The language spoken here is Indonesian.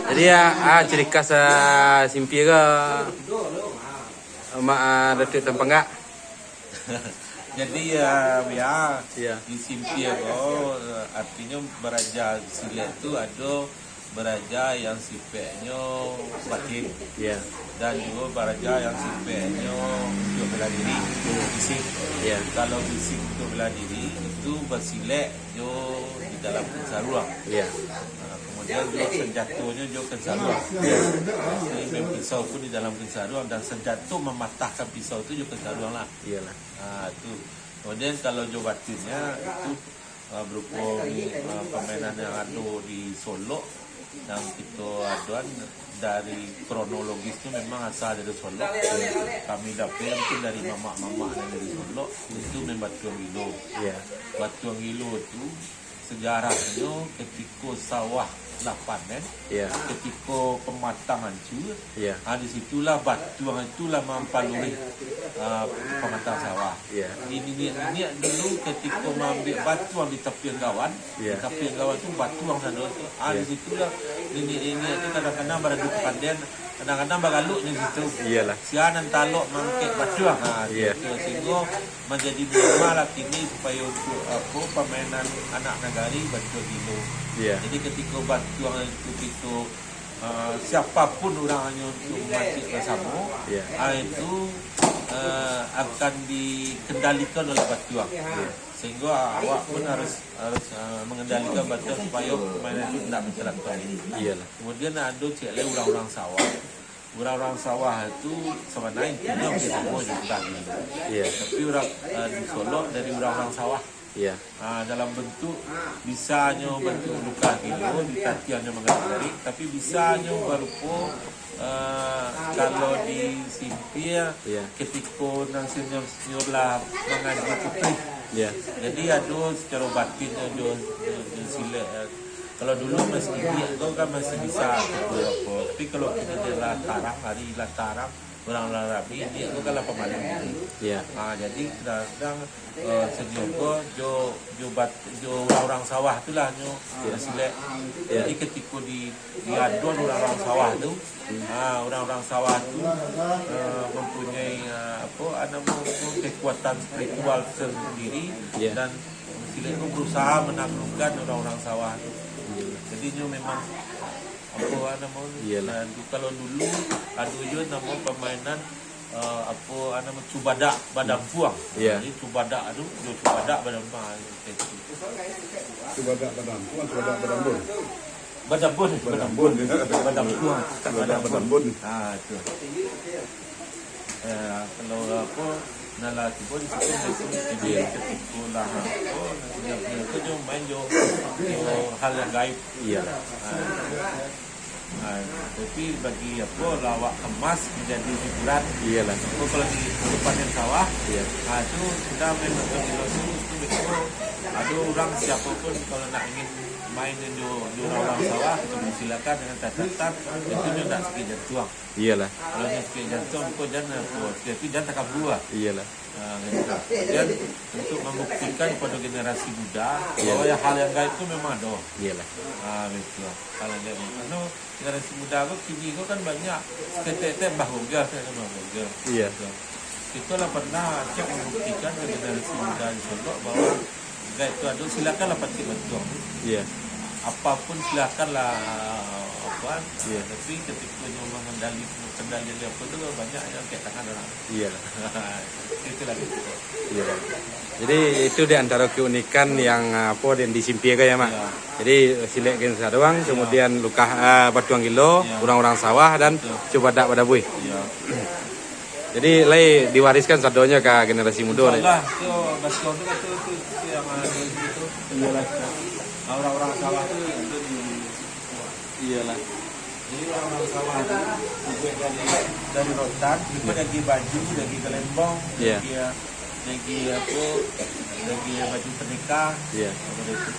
Jadi ya ciri khas Simpia ke mak Datuk Tan Panggak. Jadi ya Iya. di Simpia kok artinya beraja silet itu ada beraja yang sipeknya batin. Iya. Dan juga beraja yang sipeknya untuk bela diri, fisik. Iya. Kalau fisik untuk bela diri itu bersilet jo di dalam kensaruang. Iya. Kemudian jo senjatanya jo kensaruang. Jadi pisau pun di dalam kensaruang dan senjata mematahkan pisau itu jo kensaruang lah. Iyalah. Itu. Kemudian kalau jo batinnya itu berupa permainan yang ada di Solo yang kita aduan dari kronologisnya memang asal dari Solo. Kami dapat itu dari mamak-mamak yang dari Solo itu memang Batuang Gilo. Iya. Batuang Gilo itu sejarahnya ketika sawah nak panen, Iya. ketika pematang hancur, Iya. disitulah batuang itulah mempaluri pematang sawah. Iya. Ini dulu ketika mengambil batuang di tepian gawan, Iya. di tepian gawan itu batuang sana itu. Iya. Disitulah ini itu kadang-kadang beradu kepandian, kadang-kadang bagaluk di situ. Iyalah. Sianan talok mangkek batuang. Iya. Sehingga menjadi normal kini supaya untuk permainan anak negari batuang Gilo. Iya. Jadi ketika batuang itu kita siapapun orangnya untuk memancing bersama, Iya. Itu akan dikendalikan oleh batuang. Sehingga awak pun harus mengendalikan batuang supaya permainan itu tidak mencelakakan. Iyalah. Kemudian ada cekle orang-orang sawah. Orang-orang sawah itu sebenarnya intinya kita semua juga. Iya. Tapi orang di Solo dari orang-orang sawah. Iya. Dalam bentuk bisanya bentuk luka kilo, ditatiannya mengalir, tapi bisanya berupa kalau di Simpia Iya. ketika nang senior lah mengaji putri. Iya. Jadi ada secara batin ada sila. Kalau dulu masih itu kan masih bisa apa. Tapi kalau kita di latarang hari latarang orang Rabi dia itu kan pemalu. Iya. Jadi kadang senior ko jo orang sawah itulah nyo silek. Jadi ketika di adon orang sawah itu, orang-orang sawah itu mempunyai kekuatan spiritual sendiri dan silek itu berusaha menaklukkan orang-orang sawah itu. Jadi nyo memang Iyalah. kalau dulu ada juga nama permainan cubadak badang puang. Iya. Jadi cubadak itu cubadak badang puang. Cubadak badam, bukan cubadak badam bun. Badang bun. Badam bun. Badang puang. Badam bun. Itu. Kalau nala tiba di situ dia ketika lah itu jo main jo hal yang gaib. Iya. Tapi bagi lawak emas menjadi hiburan. Iyalah. Kalau di panen sawah, Iya. itu sudah memang itu ada orang siapapun kalau nak ingin main di orang sawah, silakan dengan catatan itu tidak sakit jantung. Iyalah. Kalau sakit jantung, kau jangan tapi jangan takkan buah. Iyalah. Dan untuk membuktikan kepada generasi muda bahwa hal yang gaib itu memang ada. Iyalah. Betul. Kalau dia karena generasi muda kok kini kok kan banyak ketek bah Google kan Google. Iya. Kita lah pernah cek membuktikan ke generasi muda di Solo bahwa gaib itu ada, silakanlah pakai betul. Iya. Apapun silakanlah Iya. tapi ketika mengendali dia apa itu banyak yang kayak tangan orang. Iyalah. Itulah gitu. Iya. Jadi itu di antara keunikan yang di Simpia ya mak. Iya. Jadi silek gen sadoang, kemudian lukah Batuang Gilo, orang-orang sawah dan cubadak badabui. Iya. Jadi lay diwariskan sadonya ke generasi muda. Insyaallah itu Batuang itu yang ada itu. Iyalah. Orang-orang sawah itu ada di Iyalah. Jadi orang sawah itu juga dari rotan, juga lagi baju, lagi kelembong, Iya. lagi baju pernikahan. Iya. Apa itu?